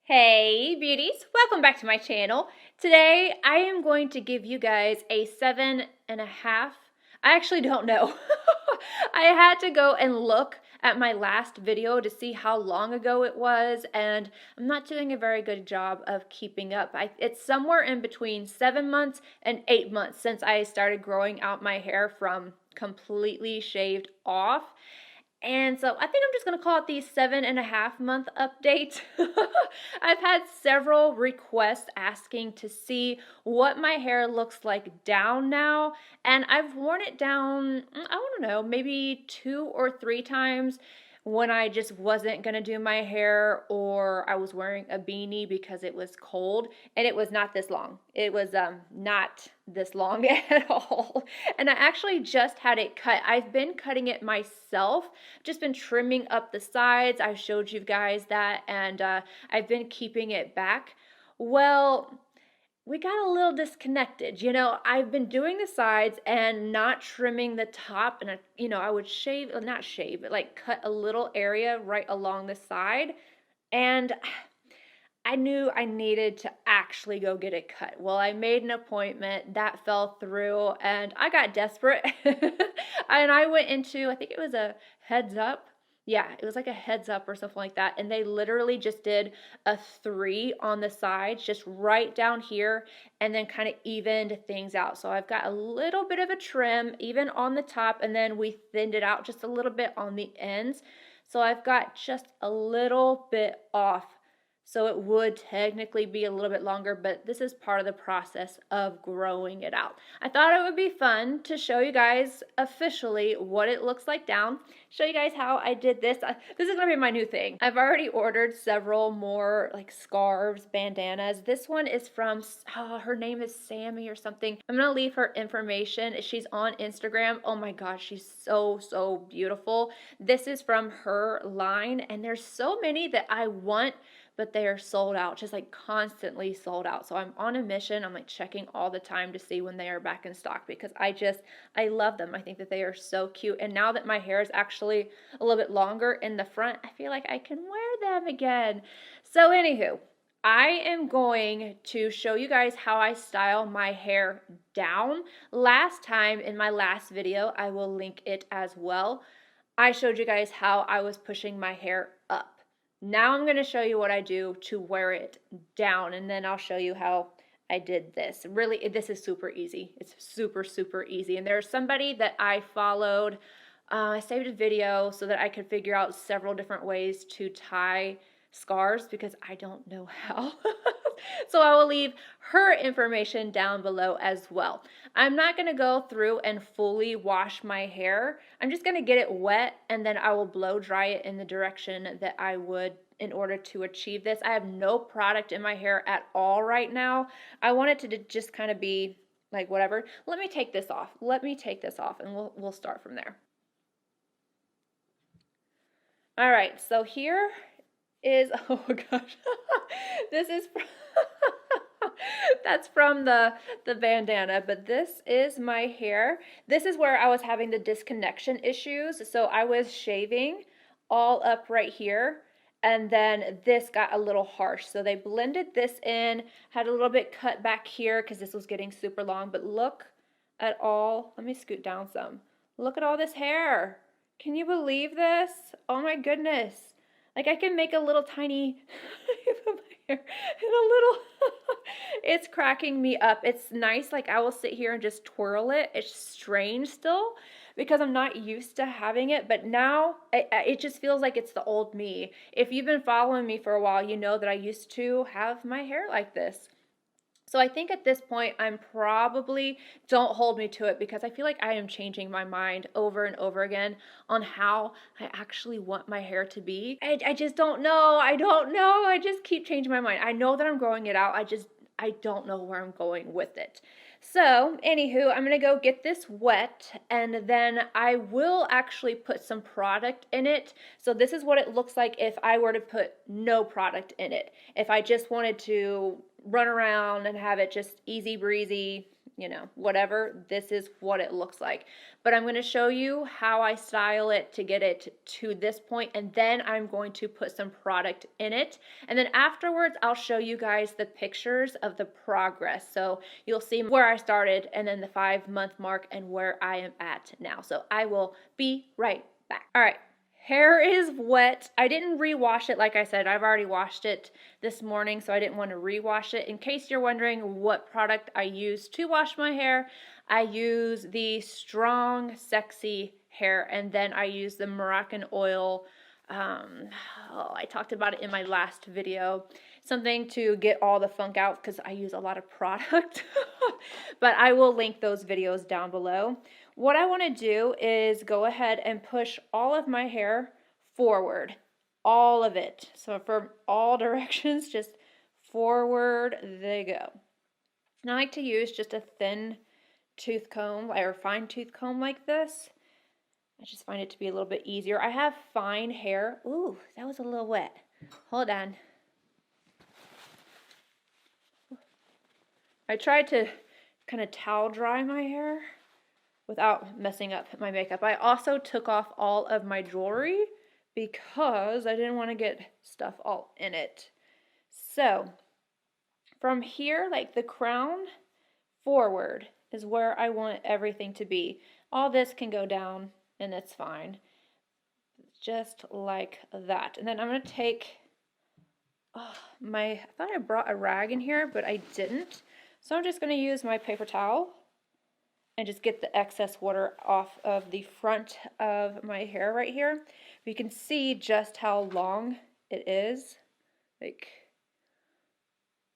Hey beauties, welcome back to my channel. Today I am going to give you guys a 7.5. I actually don't know. I had to go and look at my last video to see how long ago it was, and I'm not doing a very good job of keeping up. It's somewhere in between 7 months and 8 months since I started growing out my hair from completely shaved off. And so I think I'm just going to call it the 7.5 month update. I've had several requests asking to see what my hair looks like down now. And I've worn it down, I don't know, maybe 2 or 3 times when I just wasn't going to do my hair, or I was wearing a beanie because it was cold, and it was not this long. It was not this long at all. And I actually just had it cut. I've been cutting it myself, just been trimming up the sides. I showed you guys that, and I've been keeping it back. Well, we got a little disconnected. You know, I've been doing the sides and not trimming the top, and I would shave, not shave, but like cut a little area right along the side, and I knew I needed to actually go get it cut. Well, I made an appointment, that fell through, and I got desperate. And I went into, I think it was a Heads Up. Yeah, it was like a Heads Up or something like that. And they literally just did a 3 on the sides, just right down here, and then kind of evened things out. So I've got a little bit of a trim even on the top, and then we thinned it out just a little bit on the ends. So I've got just a little bit off. So it would technically be a little bit longer, but this is part of the process of growing it out. I thought it would be fun to show you guys officially what it looks like down, show you guys how I did this. This is going to be my new thing. I've already ordered several more like scarves, bandanas. This one is from, her name is SAMMI or something. I'm going to leave her information. She's on Instagram. Oh my gosh, she's so beautiful. This is from her line, and there's so many that I want, but they are sold out, just like constantly sold out. So I'm on a mission. I'm like checking all the time to see when they are back in stock, because I love them. I think that they are so cute. And now that my hair is actually a little bit longer in the front, I feel like I can wear them again. So anywho, I am going to show you guys how I style my hair down. Last time in my last video, I will link it as well, I showed you guys how I was pushing my hair up. Now I'm going to show you what I do to wear it down, and then I'll show you how I did this. Really, this is super easy. It's super easy. And there's somebody that I followed. I saved a video so that I could figure out several different ways to tie scarves, because I don't know how. So I will leave her information down below as well. I'm not going to go through and fully wash my hair. I'm just going to get it wet, and then I will blow dry it in the direction that I would in order to achieve this. I have no product in my hair at all right now. I want it to just kind of be like whatever. Let me take this off. And we'll start from there. All right, so here is, oh my gosh, this is that's from the bandana, but this is my hair. This is where I was having the disconnection issues. So I was shaving all up right here, and then this got a little harsh. So they blended this in, had a little bit cut back here because this was getting super long, but look at all, let me scoot down some. Look at all this hair. Can you believe this? Oh my goodness. Like I can make a little tiny, it's cracking me up. It's nice, like I will sit here and just twirl it. It's strange still because I'm not used to having it, but now it just feels like it's the old me. If you've been following me for a while, you know that I used to have my hair like this. So I think at this point, I'm probably, don't hold me to it, because I feel like I am changing my mind over and over again on how I actually want my hair to be. I just don't know. I don't know. I just keep changing my mind. I know that I'm growing it out. I don't know where I'm going with it. So anywho, I'm going to go get this wet, and then I will actually put some product in it. So this is what it looks like if I were to put no product in it. If I just wanted to run around and have it just easy breezy, you know, whatever, this is what it looks like. But I'm going to show you how I style it to get it to this point, and then I'm going to put some product in it. And then afterwards, I'll show you guys the pictures of the progress. So you'll see where I started and then the 5-month mark and where I am at now. So I will be right back. All right. Hair is wet. I didn't rewash it. Like I said, I've already washed it this morning, so I didn't want to rewash it. In case you're wondering what product I use to wash my hair, I use the Strong Sexy Hair, and then I use the MORACCANOIL. I talked about it in my last video. Something to get all the funk out because I use a lot of product. But I will link those videos down below. What I want to do is go ahead and push all of my hair forward, all of it. So from all directions, just forward they go. And I like to use just a thin tooth comb or fine tooth comb like this. I just find it to be a little bit easier. I have fine hair. Ooh, that was a little wet. Hold on. I tried to kind of towel dry my hair without messing up my makeup. I also took off all of my jewelry because I didn't want to get stuff all in it. So from here, like the crown forward is where I want everything to be. All this can go down and it's fine. Just like that. And then I'm going to take I thought I brought a rag in here, but I didn't. So I'm just going to use my paper towel and just get the excess water off of the front of my hair right here. You can see just how long it is. Like,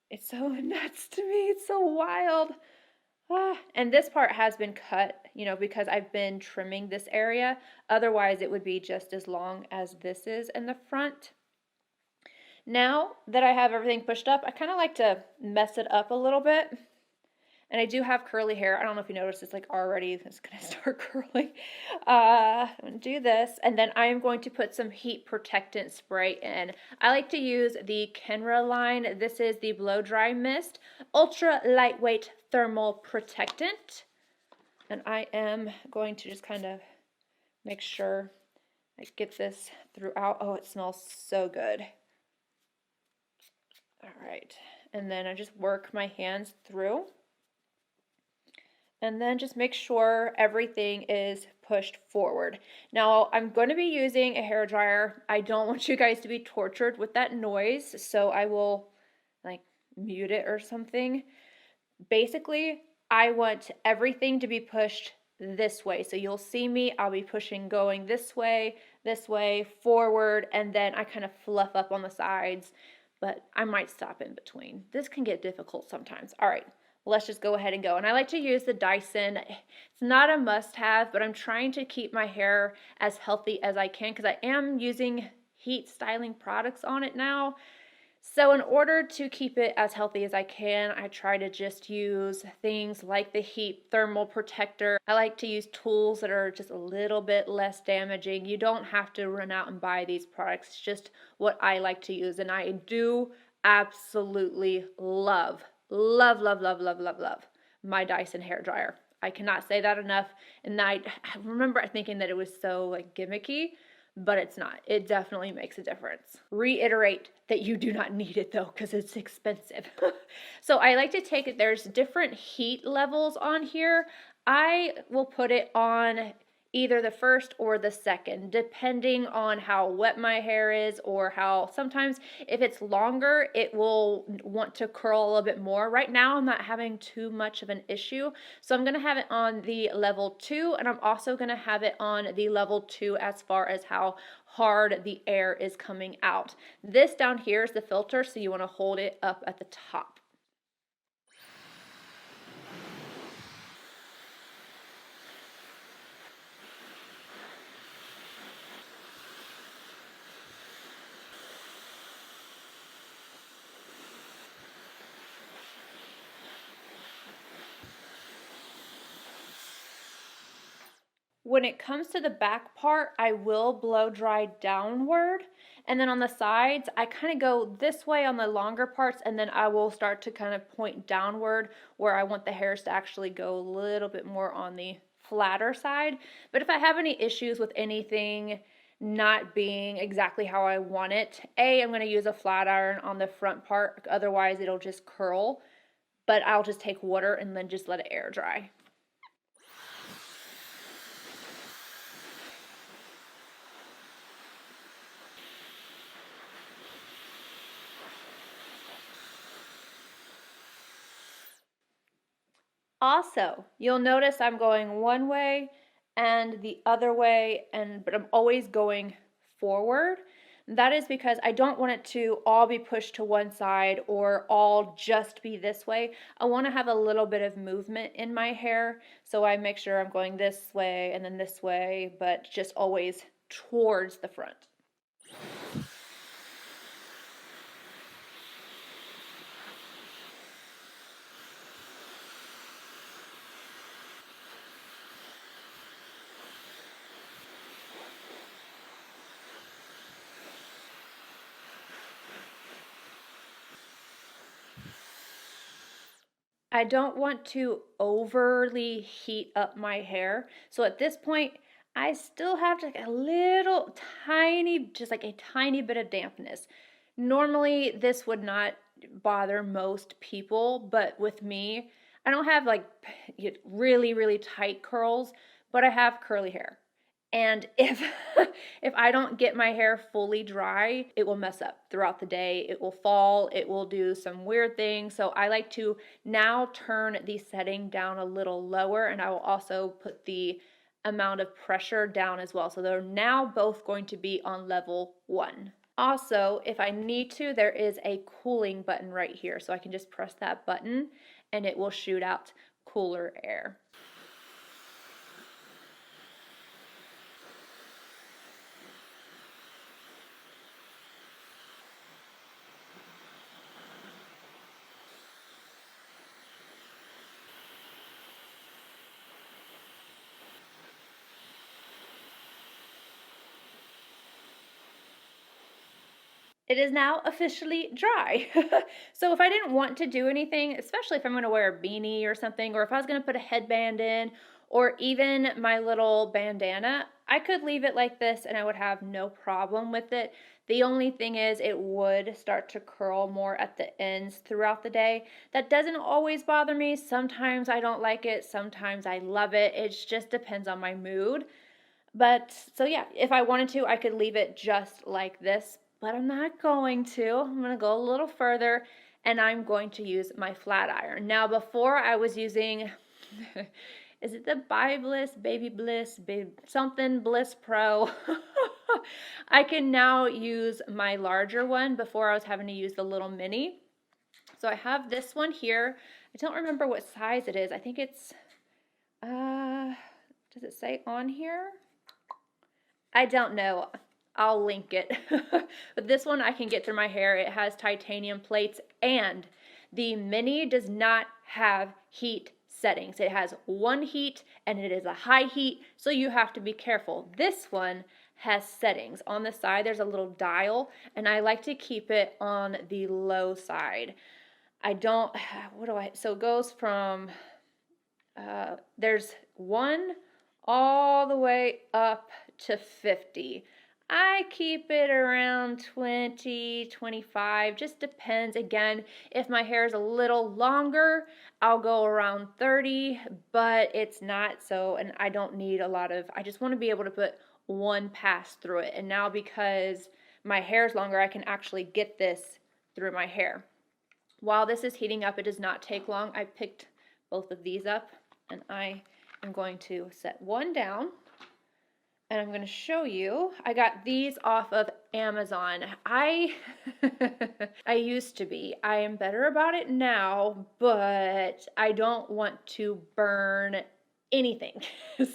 it's so nuts to me. It's so wild. And this part has been cut, you know, because I've been trimming this area. Otherwise, it would be just as long as this is in the front. Now that I have everything pushed up, I kind of like to mess it up a little bit. And I do have curly hair. I don't know if you noticed, it's like already, it's going to start curling. I'm going to do this. And then I am going to put some heat protectant spray in. I like to use the Kenra line. This is the Blow Dry Mist Ultra Lightweight Thermal Protectant. And I am going to just kind of make sure I get this throughout. Oh, it smells so good. All right. And then I just work my hands through. And then just make sure everything is pushed forward. Now, I'm going to be using a hairdryer. I don't want you guys to be tortured with that noise, so I will like mute it or something. Basically, I want everything to be pushed this way. So you'll see me, I'll be pushing going this way, forward, and then I kind of fluff up on the sides, but I might stop in between. This can get difficult sometimes. All right. Let's just go ahead and go. And I like to use the Dyson. It's not a must-have, but I'm trying to keep my hair as healthy as I can because I am using heat styling products on it now. So in order to keep it as healthy as I can, I try to just use things like the heat thermal protector. I like to use tools that are just a little bit less damaging. You don't have to run out and buy these products. It's just what I like to use. And I do absolutely love my Dyson hairdryer. I cannot say that enough. And I remember thinking that it was so like gimmicky, but it's not. It definitely makes a difference. Reiterate that you do not need it though, because it's expensive. So I like to take it, there's different heat levels on here. I will put it on either the first or the second, depending on how wet my hair is, or how sometimes if it's longer, it will want to curl a little bit more. Right now, I'm not having too much of an issue. So I'm going to have it on the level 2, and I'm also going to have it on the level 2 as far as how hard the air is coming out. This down here is the filter, so you want to hold it up at the top. When it comes to the back part, I will blow dry downward, and then on the sides, I kind of go this way on the longer parts, and then I will start to kind of point downward where I want the hairs to actually go a little bit more on the flatter side. But if I have any issues with anything not being exactly how I want it, I'm going to use a flat iron on the front part, otherwise it'll just curl, but I'll just take water and then just let it air dry. Also, you'll notice I'm going one way and the other way, but I'm always going forward. That is because I don't want it to all be pushed to one side or all just be this way. I want to have a little bit of movement in my hair, so I make sure I'm going this way and then this way, but just always towards the front. I don't want to overly heat up my hair. So at this point, I still have like a little tiny, just like a tiny bit of dampness. Normally, this would not bother most people, but with me, I don't have like really, really tight curls, but I have curly hair. And if if I don't get my hair fully dry, it will mess up throughout the day. It will fall, it will do some weird things. So I like to now turn the setting down a little lower, and I will also put the amount of pressure down as well. So they're now both going to be on level 1. Also, if I need to, there is a cooling button right here. So I can just press that button and it will shoot out cooler air. It is now officially dry. So if I didn't want to do anything, especially if I'm going to wear a beanie or something, or if I was going to put a headband in, or even my little bandana, I could leave it like this and I would have no problem with it. The only thing is it would start to curl more at the ends throughout the day. That doesn't always bother me. Sometimes I don't like it. Sometimes I love it. It just depends on my mood. But so yeah, if I wanted to, I could leave it just like this, but I'm not going to. I'm going to go a little further, and I'm going to use my flat iron. Now, before I was using, is it the BABYLISS, something Bliss Pro? I can now use my larger one. Before I was having to use the little mini. So I have this one here. I don't remember what size it is. I think it's, does it say on here? I don't know. I'll link it. But this one I can get through my hair. It has titanium plates, and the mini does not have heat settings. It has one heat and it is a high heat, so you have to be careful. This one has settings. On the side there's a little dial, and I like to keep it on the low side. So it goes from, there's 1 all the way up to 50. I keep it around 20, 25, just depends. Again, if my hair is a little longer, I'll go around 30, but it's not so, and I don't need a lot of, I just want to be able to put one pass through it. And now because my hair is longer, I can actually get this through my hair. While this is heating up, it does not take long. I picked both of these up, and I am going to set one down. And I'm going to show you, I got these off of Amazon. I used to be. I am better about it now, but I don't want to burn anything.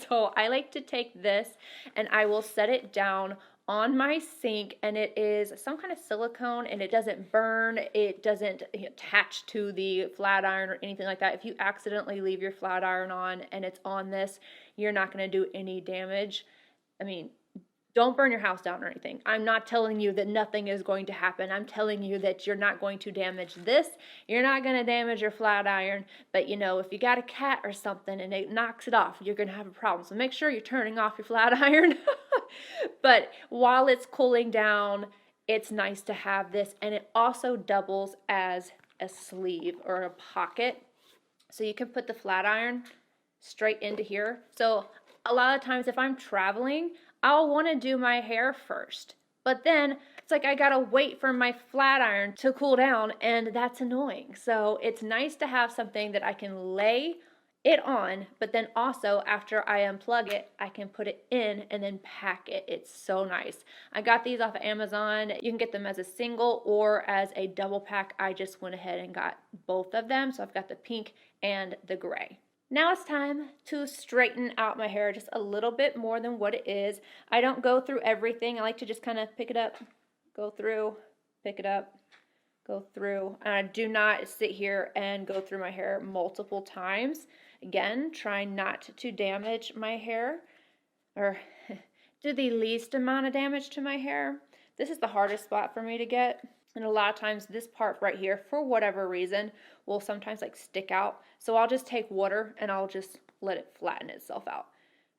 So I like to take this and I will set it down on my sink, and it is some kind of silicone, and it doesn't burn, it doesn't attach to the flat iron or anything like that. If you accidentally leave your flat iron on and it's on this, you're not going to do any damage. I mean, don't burn your house down or anything. I'm not telling you that nothing is going to happen. I'm telling you that you're not going to damage this. You're not going to damage your flat iron. But, you know, if you got a cat or something and it knocks it off, you're going to have a problem. So make sure you're turning off your flat iron. But while it's cooling down, it's nice to have this. And it also doubles as a sleeve or a pocket. So you can put the flat iron straight into here. So a lot of times if I'm traveling, I'll want to do my hair first, but then it's like I gotta wait for my flat iron to cool down, and that's annoying. So it's nice to have something that I can lay it on, but then also after I unplug it, I can put it in and then pack it. It's so nice. I got these off of Amazon. You can get them as a single or as a double pack. I just went ahead and got both of them. So I've got the pink and the gray. Now it's time to straighten out my hair just a little bit more than what it is. I don't go through everything. I like to just kind of pick it up, go through, pick it up, go through. And I do not sit here and go through my hair multiple times. Again, try not to damage my hair or do the least amount of damage to my hair. This is the hardest spot for me to get. And a lot of times this part right here, for whatever reason, will sometimes like stick out. So I'll just take water and I'll just let it flatten itself out.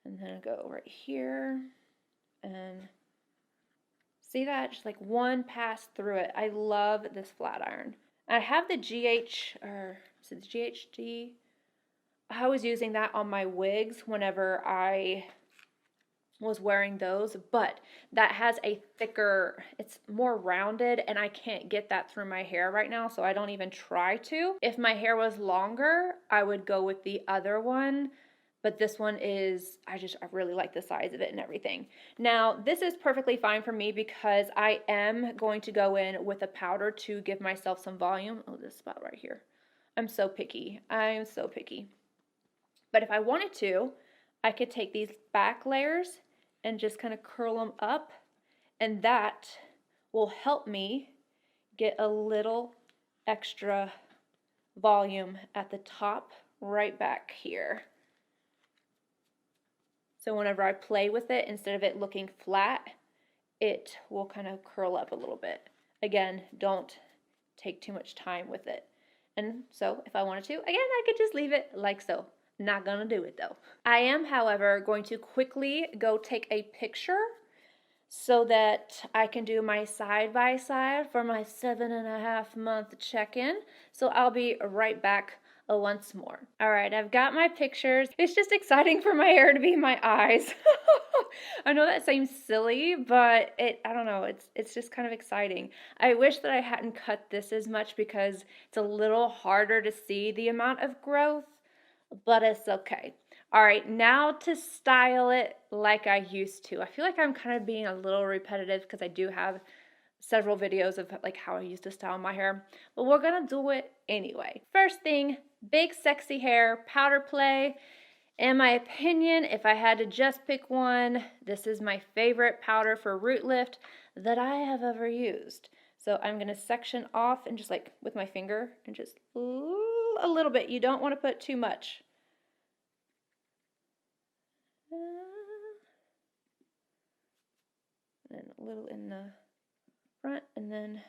And then I'll go right here and see that? Just like one pass through it. I love this flat iron. I have the is it the GHD? I was using that on my wigs whenever I was wearing those, but that has a thicker, it's more rounded, and I can't get that through my hair right now, so I don't even try to. If my hair was longer, I would go with the other one, but this one is, I really like the size of it and everything. Now, this is perfectly fine for me because I am going to go in with a powder to give myself some volume. Oh, this spot right here. I'm so picky. I'm so picky. But if I wanted to, I could take these back layers and just kind of curl them up, and that will help me get a little extra volume at the top right back here. So whenever I play with it, instead of it looking flat, it will kind of curl up a little bit. Again, don't take too much time with it. And so if I wanted to, again, I could just leave it like so. Not gonna do it though. I am, however, going to quickly go take a picture so that I can do my side-by-side for my 7.5-month check-in. So I'll be right back once more. All right, I've got my pictures. It's just exciting for my hair to be my eyes. I know that seems silly, but I don't know, it's just kind of exciting. I wish that I hadn't cut this as much because it's a little harder to see the amount of growth, but it's okay. All right, now to style it like I used to. I feel like I'm kind of being a little repetitive because I do have several videos of like how I used to style my hair, but we're gonna do it anyway. First thing, big sexy hair, powder play. In my opinion, if I had to just pick one, this is my favorite powder for root lift that I have ever used. So I'm gonna section off and just like with my finger and just a little bit. You don't want to put too much. And then a little in the front, and then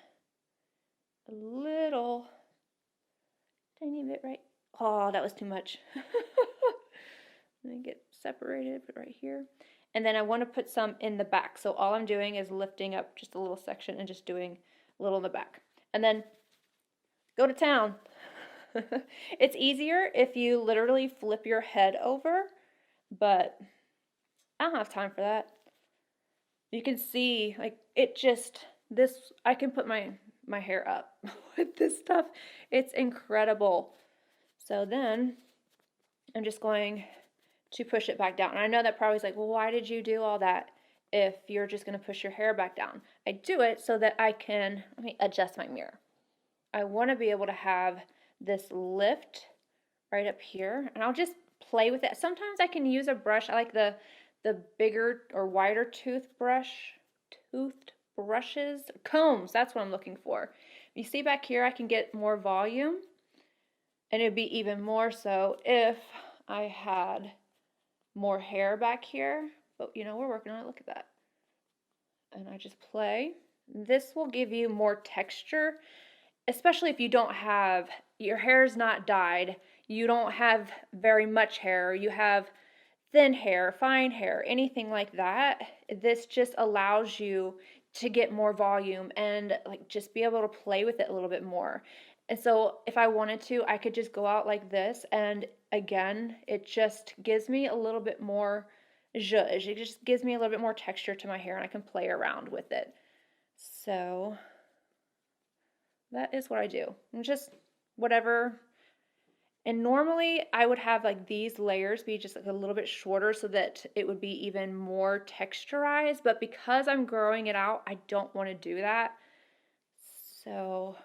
a little tiny bit right. Oh, that was too much. Let me get separated, put it right here. And then I want to put some in the back. So all I'm doing is lifting up just a little section and just doing a little in the back. And then go to town. It's easier if you literally flip your head over, but I don't have time for that. You can see, like, it just, this, I can put my hair up with this stuff. It's incredible. So then I'm just going to push it back down. And I know that probably is like, well, why did you do all that if you're just going to push your hair back down? I do it so that I can, let me adjust my mirror. I want to be able to have this lift right up here, and I'll just play with it. Sometimes I can use a brush. I like the bigger or wider toothbrush toothbrushes, combs, that's what I'm looking for. You see back here, I can get more volume, and it'd be even more so if I had more hair back here, but you know, we're working on it, look at that. And I just play. This will give you more texture, especially if you don't have, your hair's not dyed, you don't have very much hair, you have thin hair, fine hair, anything like that. This just allows you to get more volume and like just be able to play with it a little bit more. And so if I wanted to, I could just go out like this, and again, it just gives me a little bit more zhuzh. It just gives me a little bit more texture to my hair, and I can play around with it. So that is what I do. And just whatever. And normally I would have like these layers be just like a little bit shorter so that it would be even more texturized, but because I'm growing it out, I don't want to do that. So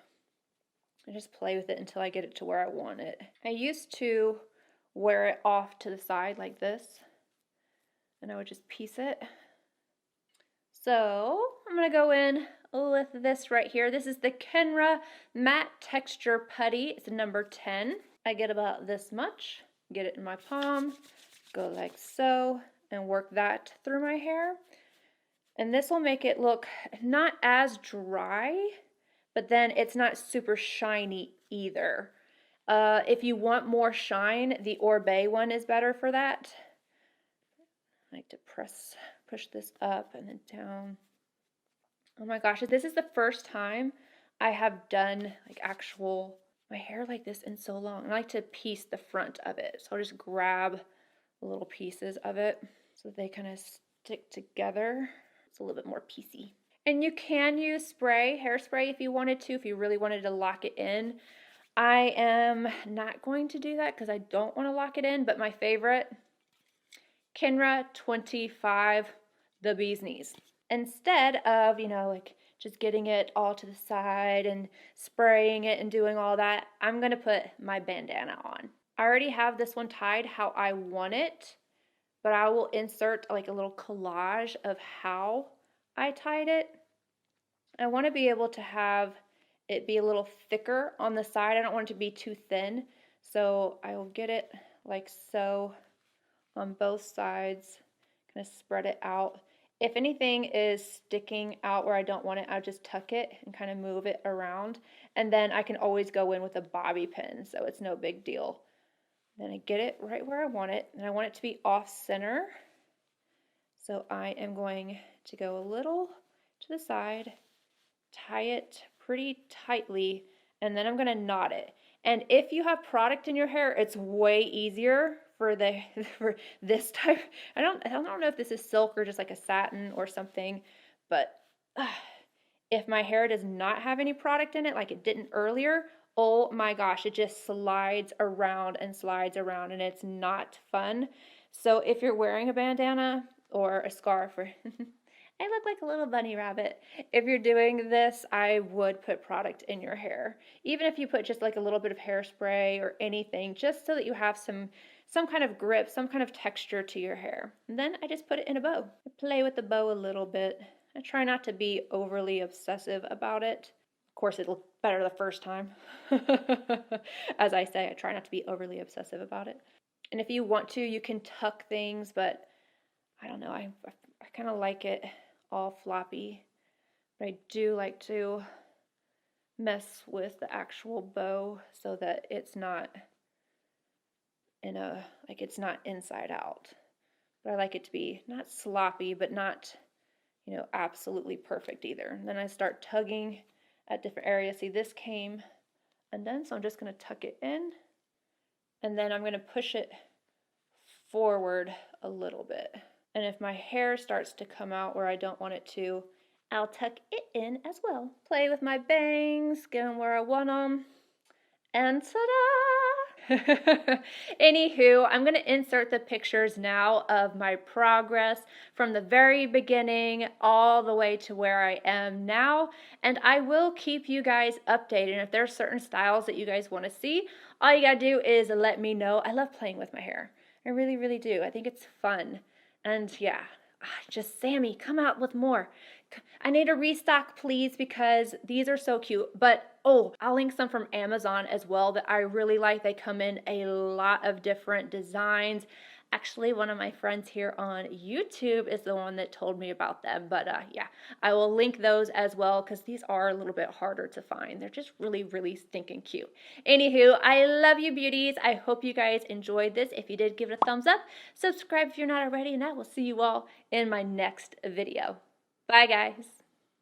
I just play with it until I get it to where I want it. I used to wear it off to the side like this, and I would just piece it. So I'm going to go in with this right here. This is the Kenra Matte Texture Putty. It's number 10. I get about this much, get it in my palm, go like so, and work that through my hair. And this will make it look not as dry, but then it's not super shiny either. If you want more shine, the Oribe one is better for that. I like to push this up and then down. Oh my gosh, this is the first time I have done like actual my hair like this in so long. I like to piece the front of it. So I'll just grab little pieces of it so they kind of stick together. It's a little bit more piecey. And you can use spray, hairspray if you wanted to, if you really wanted to lock it in. I am not going to do that because I don't want to lock it in, but my favorite, Kenra 25, the bee's knees. Instead of, you know, like just getting it all to the side and spraying it and doing all that, I'm going to put my bandana on. I already have this one tied how I want it, but I will insert like a little collage of how I tied it. I want to be able to have it be a little thicker on the side. I don't want it to be too thin, so I will get it like so on both sides, kind of spread it out. If anything is sticking out where I don't want it, I'll just tuck it and kind of move it around. And then I can always go in with a bobby pin, so it's no big deal. Then I get it right where I want it, and I want it to be off center. So I am going to go a little to the side, tie it pretty tightly, and then I'm going to knot it. And if you have product in your hair, it's way easier for this type. I don't know if this is silk or just like a satin or something, but if my hair does not have any product in it like it didn't earlier, oh my gosh, it just slides around and it's not fun. So if you're wearing a bandana or a scarf, or I look like a little bunny rabbit. If you're doing this, I would put product in your hair. Even if you put just like a little bit of hairspray or anything, just so that you have some kind of grip, some kind of texture to your hair. And then I just put it in a bow. I play with the bow a little bit. I try not to be overly obsessive about it. Of course, it looked better the first time. As I say, I try not to be overly obsessive about it. And if you want to, you can tuck things, but I don't know, I kind of like it all floppy. But I do like to mess with the actual bow so that it's not it's not inside out. But I like it to be not sloppy, but not, you know, absolutely perfect either. And then I start tugging at different areas. See, this came undone, so I'm just going to tuck it in, and then I'm going to push it forward a little bit. And if my hair starts to come out where I don't want it to, I'll tuck it in as well. Play with my bangs, get them where I want them, and ta-da! Anywho, I'm going to insert the pictures now of my progress from the very beginning all the way to where I am now, and I will keep you guys updated. And if there's certain styles that you guys want to see, all you gotta do is let me know. I love playing with my hair. I really, really do. I think it's fun. And yeah, just SAMMI, come out with more. I need a restock, please, because these are so cute. But, oh, I'll link some from Amazon as well that I really like. They come in a lot of different designs. Actually, one of my friends here on YouTube is the one that told me about them. But yeah, I will link those as well because these are a little bit harder to find. They're just really, really stinking cute. Anywho, I love you, beauties. I hope you guys enjoyed this. If you did, give it a thumbs up. Subscribe if you're not already, and I will see you all in my next video. Bye, guys.